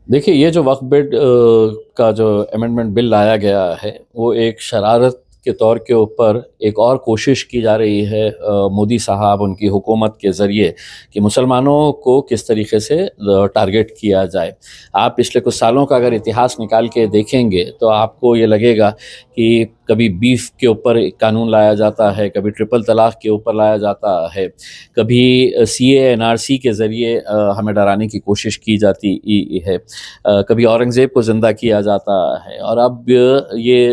देखिए, ये जो वक्फ बिड का जो अमेंडमेंट बिल लाया गया है, वो एक शरारत के तौर के ऊपर एक और कोशिश की जा रही है मोदी साहब उनकी हुकूमत के ज़रिए कि मुसलमानों को किस तरीके से टारगेट किया जाए। आप पिछले कुछ सालों का अगर इतिहास निकाल के देखेंगे, तो आपको ये लगेगा कि कभी बीफ के ऊपर एक कानून लाया जाता है, कभी ट्रिपल तलाक के ऊपर लाया जाता है, कभी सीए एनआरसी के ज़रिए हमें डराने की कोशिश की जाती है, कभी औरंगज़ेब को ज़िंदा किया जाता है, और अब ये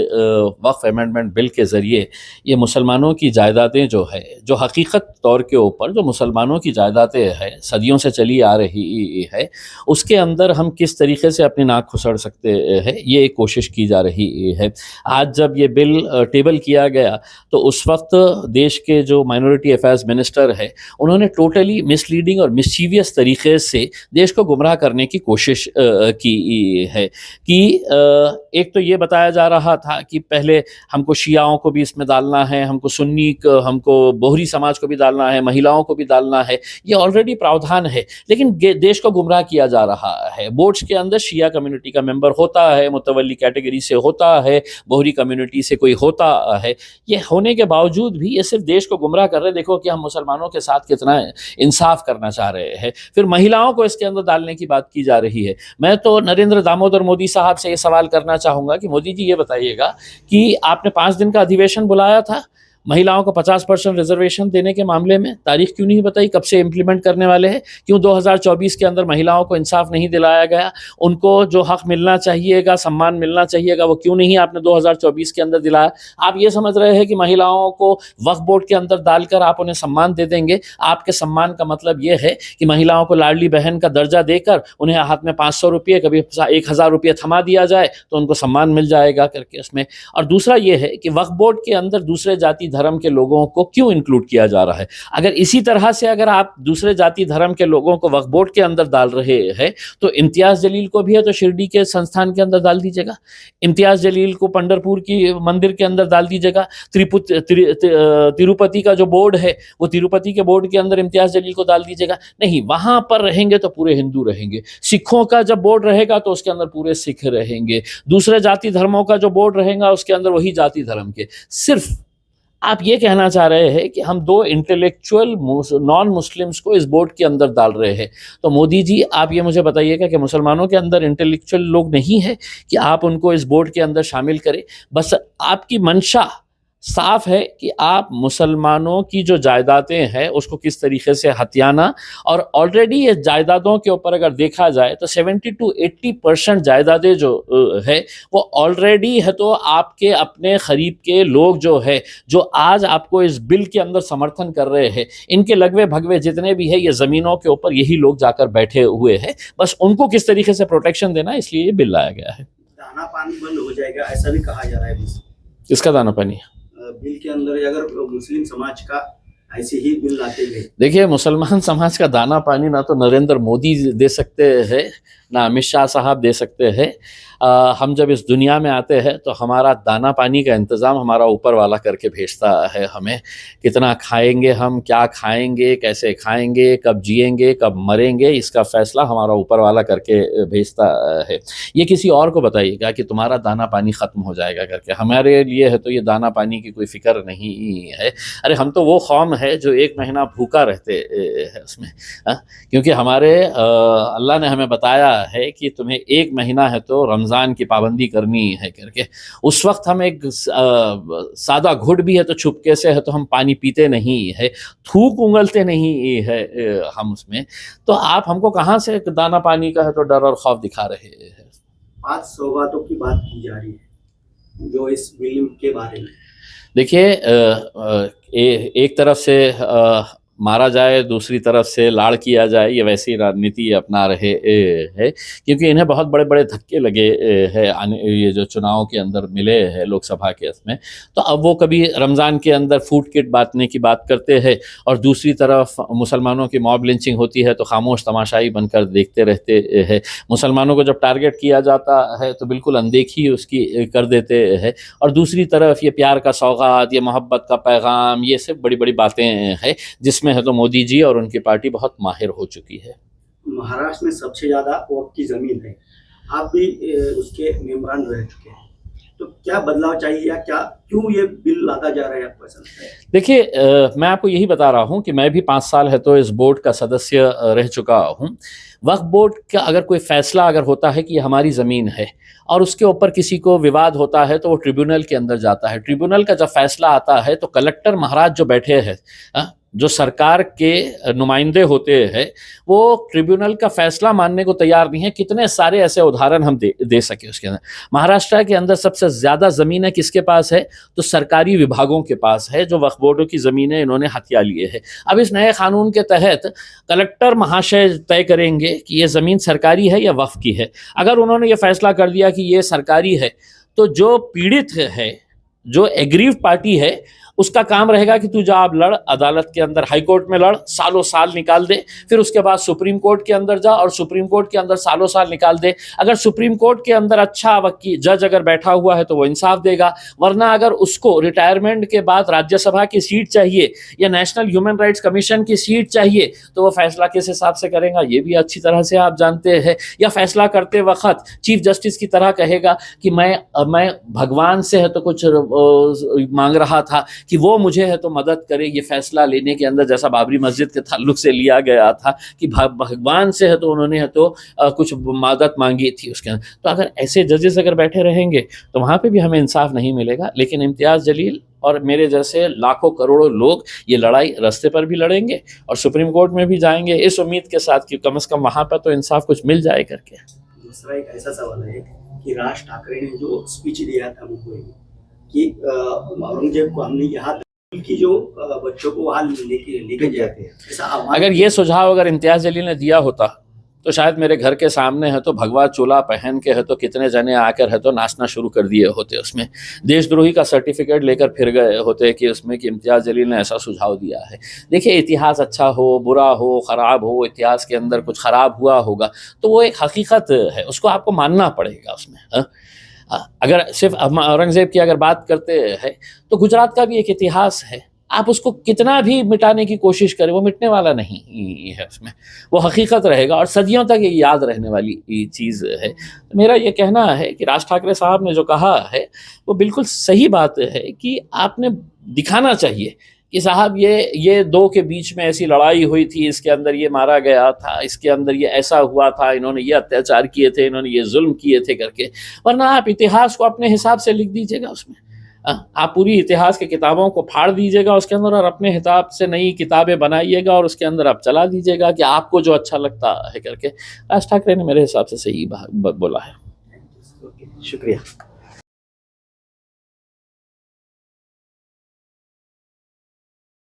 वक्फ अमेंडमेंट बिल के ज़रिए ये मुसलमानों की जायदादें जो है, जो हकीकत तौर के ऊपर जो मुसलमानों की जायदादें हैं, सदियों से चली आ रही है, उसके अंदर हम किस तरीके से अपनी नाक खुसड़ सकते हैं, ये एक कोशिश की जा रही है। आज जब ये बिल टेबल किया गया, तो उस वक्त देश के जो माइनॉरिटी अफेयर्स मिनिस्टर है, उन्होंने टोटली मिसलीडिंग और मिस्चीवियस तरीके से देश को गुमराह करने की कोशिश की है कि एक तो ये बताया जा रहा था कि पहले हमको शियाओं को भी इसमें डालना है, हमको सुन्नी हमको बोहरी समाज को भी डालना है, महिलाओं को भी डालना है। ये ऑलरेडी प्रावधान है, लेकिन देश को गुमराह किया जा रहा है। बोर्ड्स के अंदर शिया कम्युनिटी का मेंबर होता है, मुतवल्ली कैटेगरी से होता है, बोहरी कम्युनिटी से कोई होता है। ये होने के बावजूद भी ये सिर्फ देश को गुमराह कर रहे। देखो कि हम मुसलमानों के साथ कितना इंसाफ करना चाह रहे हैं, फिर महिलाओं को इसके अंदर डालने की बात की जा रही है। मैं तो नरेंद्र दामोदर मोदी साहब से ये सवाल करना चाहूँगा कि मोदी जी, ये बताइएगा कि आपने 5 दिन का अधिवेशन बुलाया था महिलाओं को 50% रिजर्वेशन देने के मामले में, तारीख क्यों नहीं बताई, कब से इम्प्लीमेंट करने वाले हैं? क्यों 2024 के अंदर महिलाओं को इंसाफ नहीं दिलाया गया? उनको जो हक मिलना चाहिएगा, सम्मान मिलना चाहिएगा, वो क्यों नहीं आपने 2024 के अंदर दिलाया? आप ये समझ रहे हैं कि महिलाओं को वक्फ बोर्ड के अंदर डालकर आप उन्हें सम्मान दे देंगे? आपके सम्मान का मतलब ये है कि महिलाओं को लाडली बहन का दर्जा देकर उन्हें हाथ में 500 रुपये, कभी 1000 रुपये थमा दिया जाए तो उनको सम्मान मिल जाएगा करके उसमें। और दूसरा ये है कि वक्फ बोर्ड के अंदर दूसरे जाति धर्म के लोगों को क्यों इंक्लूड किया जा रहा है? अगर इसी तरह से अगर आप दूसरे जाति धर्म के लोगों को वक्फ बोर्ड के अंदर डाल रहे हैं, तो इम्तियाज जलील को भी है तो शिरडी के संस्थान के अंदर डाल दीजिएगा, इम्तियाज जलील को पंढरपुर की मंदिर के अंदर डाल दीजिएगा, तिरुपति का जो बोर्ड है, वो तिरुपति के बोर्ड के अंदर इम्तियाज जलील को डाल दीजिएगा। नहीं, वहां पर रहेंगे तो पूरे हिंदू रहेंगे। सिखों का जब बोर्ड रहेगा तो उसके अंदर पूरे सिख रहेंगे। दूसरे जाति धर्मों का जो बोर्ड रहेगा उसके अंदर वही जाति धर्म के। सिर्फ आप ये कहना चाह रहे हैं कि हम दो इंटेलेक्चुअल नॉन मुस्लिम्स को इस बोर्ड के अंदर डाल रहे हैं। तो मोदी जी, आप ये मुझे बताइएगा कि मुसलमानों के अंदर इंटेलेक्चुअल लोग नहीं है कि आप उनको इस बोर्ड के अंदर शामिल करें? बस आपकी मंशा साफ है कि आप मुसलमानों की जो जायदादें हैं उसको किस तरीके से हथियाना, और ऑलरेडी ये जायदादों के ऊपर अगर देखा जाए तो 70 to 80% जायदादें जो है वो ऑलरेडी है, तो आपके अपने करीब के लोग जो है, जो आज आपको इस बिल के अंदर समर्थन कर रहे हैं, इनके लगवे भगवे जितने भी है, ये ज़मीनों के ऊपर यही लोग जाकर बैठे हुए हैं। बस उनको किस तरीके से प्रोटेक्शन देना, इसलिए ये बिल लाया गया है। दाना पानी बंद हो जाएगा ऐसा भी कहा जा रहा है। किसका दाना पानी? बिल के अंदर अगर मुस्लिम समाज का ऐसे ही बिल लाते गए। देखिए, मुसलमान समाज का दाना पानी ना तो नरेंद्र मोदी दे सकते हैं, ना अमित शाह साहब दे सकते हैं। हम जब इस दुनिया में आते हैं तो हमारा दाना पानी का इंतज़ाम हमारा ऊपर वाला करके भेजता है हमें। कितना खाएंगे हम, क्या खाएंगे, कैसे खाएंगे, कब जिएंगे, कब मरेंगे, इसका फ़ैसला हमारा ऊपर वाला करके भेजता है। ये किसी और को बताइएगा कि तुम्हारा दाना पानी ख़त्म हो जाएगा करके, हमारे लिए है तो ये दाना पानी की कोई फ़िक्र नहीं है। अरे हम तो वो कौम है जो 1 महीना भूखा रहते हैं उसमें, क्योंकि हमारे अल्लाह ने हमें बताया है कि तुम्हें 1 महीना है तो रमज़ान की पाबंदी करनी है करके। उस वक्त हम एक सादा घुट भी है तो छुपके से है तो हम पानी पीते नहीं है, थूक उंगलते नहीं है हम उसमें। तो आप हमको कहाँ से दाना पानी का है तो डर और खौफ दिखा रहे हैं? 5 सौगातों की बात की जा रही है जो इस बिल के बारे में। देखिए, एक तरफ से मारा जाए, दूसरी तरफ से लाड़ किया जाए, ये वैसी राजनीति अपना रहे हैं, क्योंकि इन्हें बहुत बड़े बड़े धक्के लगे हैं ये जो चुनाव के अंदर मिले हैं लोकसभा के इसमें। तो अब वो कभी रमज़ान के अंदर फूड किट बांटने की बात करते हैं, और दूसरी तरफ मुसलमानों की मॉब लिंचिंग होती है तो खामोश तमाशाई बनकर देखते रहते हैं। मुसलमानों को जब टारगेट किया जाता है तो बिल्कुल अनदेखी उसकी कर देते हैं, और दूसरी तरफ ये प्यार का सौगात, ये मोहब्बत का पैगाम, ये सब बड़ी बड़ी बातें हैं जिसमें है तो मोदी जी और उनकी पार्टी बहुत माहिर हो चुकी है। महाराष्ट्र में सबसे ज्यादा वक्फ की जमीन है। आप भी उसके मेंबरान रह चुके हैं, तो क्या बदलाव चाहिए या क्या क्यों ये बिल लाता जा रहा है, आपको ऐसा लगता है? देखिए, मैं आपको यही बता रहा हूँ कि मैं भी 5 साल है तो इस बोर्ड का सदस्य रह चुका हूँ। वक्फ बोर्ड का अगर कोई फैसला अगर होता है कि ये हमारी ज़मीन है और उसके ऊपर किसी को विवाद होता है तो वो ट्रिब्यूनल के अंदर जाता है। ट्रिब्यूनल का जब फैसला आता है तो कलेक्टर महाराज जो बैठे हैं, जो सरकार के नुमाइंदे होते हैं, वो ट्रिब्यूनल का फैसला मानने को तैयार नहीं है। कितने सारे ऐसे उदाहरण हम दे सके उसके अंदर। महाराष्ट्र के अंदर सबसे ज़्यादा ज़मीनें किसके पास है? तो सरकारी विभागों के पास है, जो वक्फ बोर्डों की ज़मीनें इन्होंने हथिया लिए हैं। अब इस नए कानून के तहत कलेक्टर महाशय तय करेंगे कि ये ज़मीन सरकारी है या वक्फ की है। अगर उन्होंने ये फैसला कर दिया कि ये सरकारी है, तो जो पीड़ित है, जो एग्रीव पार्टी है, उसका काम रहेगा कि तू जा अब लड़, अदालत के अंदर, हाई कोर्ट में लड़, सालों साल निकाल दे, फिर उसके बाद सुप्रीम कोर्ट के अंदर जा और सुप्रीम कोर्ट के अंदर सालों साल निकाल दे। अगर सुप्रीम कोर्ट के अंदर अच्छा वकील जज अगर बैठा हुआ है तो वो इंसाफ देगा, वरना अगर उसको रिटायरमेंट के बाद राज्यसभा की सीट चाहिए या नेशनल ह्यूमन राइट्स कमीशन की सीट चाहिए, तो वो फैसला किस हिसाब से करेगा ये भी अच्छी तरह से आप जानते हैं। या फैसला करते वक्त चीफ जस्टिस की तरह कहेगा कि मैं भगवान से है तो कुछ मांग रहा था कि वो मुझे है तो मदद करे ये फैसला लेने के अंदर, जैसा बाबरी मस्जिद के ताल्लुक से लिया गया था कि भगवान से है तो उन्होंने है तो कुछ मदद मांगी थी उसके अंदर। तो अगर ऐसे जजेस अगर बैठे रहेंगे तो वहाँ पे भी हमें इंसाफ नहीं मिलेगा। लेकिन इम्तियाज़ जलील और मेरे जैसे लाखों करोड़ों लोग ये लड़ाई रास्ते पर भी लड़ेंगे और सुप्रीम कोर्ट में भी जाएंगे, इस उम्मीद के साथ कि कम से कम वहाँ पर तो इंसाफ कुछ मिल जाए करके। दूसरा एक ऐसा सवाल है कि राज ठाकरे ने जो स्पीच दिया था मुंबई में कि औरंगजेब को हमने यहाँ की जो बच्चों को वहाँ लेके जाते हैं, ऐसा अगर ये सुझाव अगर इम्तियाज़ जलील ने दिया होता तो शायद मेरे घर के सामने है तो भगवा चोला पहन के है तो कितने जने आकर है तो नाचना शुरू कर दिए होते, उसमें देशद्रोही का सर्टिफिकेट लेकर फिर गए होते कि उसमें कि इम्तियाज़ जलील ने ऐसा सुझाव दिया है। देखिए, इतिहास अच्छा हो, बुरा हो, ख़राब हो, इतिहास के अंदर कुछ ख़राब हुआ होगा तो वो एक हकीकत है, उसको आपको मानना पड़ेगा उसमें। अगर सिर्फ औरंगज़ेब की अगर बात करते हैं तो गुजरात का भी एक इतिहास है, आप उसको कितना भी मिटाने की कोशिश करें वो मिटने वाला नहीं है, उसमें वो हकीकत रहेगा और सदियों तक ये याद रहने वाली चीज़ है। तो मेरा ये कहना है कि राज ठाकरे साहब ने जो कहा है वो बिल्कुल सही बात है कि आपने दिखाना चाहिए कि साहब ये दो के बीच में ऐसी लड़ाई हुई थी, इसके अंदर ये मारा गया था, इसके अंदर ये ऐसा हुआ था, इन्होंने ये अत्याचार किए थे, इन्होंने ये जुल्म किए थे करके। वरना आप इतिहास को अपने हिसाब से लिख दीजिएगा उसमें, आप पूरी इतिहास की किताबों को फाड़ दीजिएगा उसके अंदर और अपने हिसाब से नई किताबें बनाइएगा और उसके अंदर आप चला दीजिएगा कि आपको जो अच्छा लगता है करके। राज ठाकरे ने मेरे हिसाब से सही बोला है। शुक्रिया।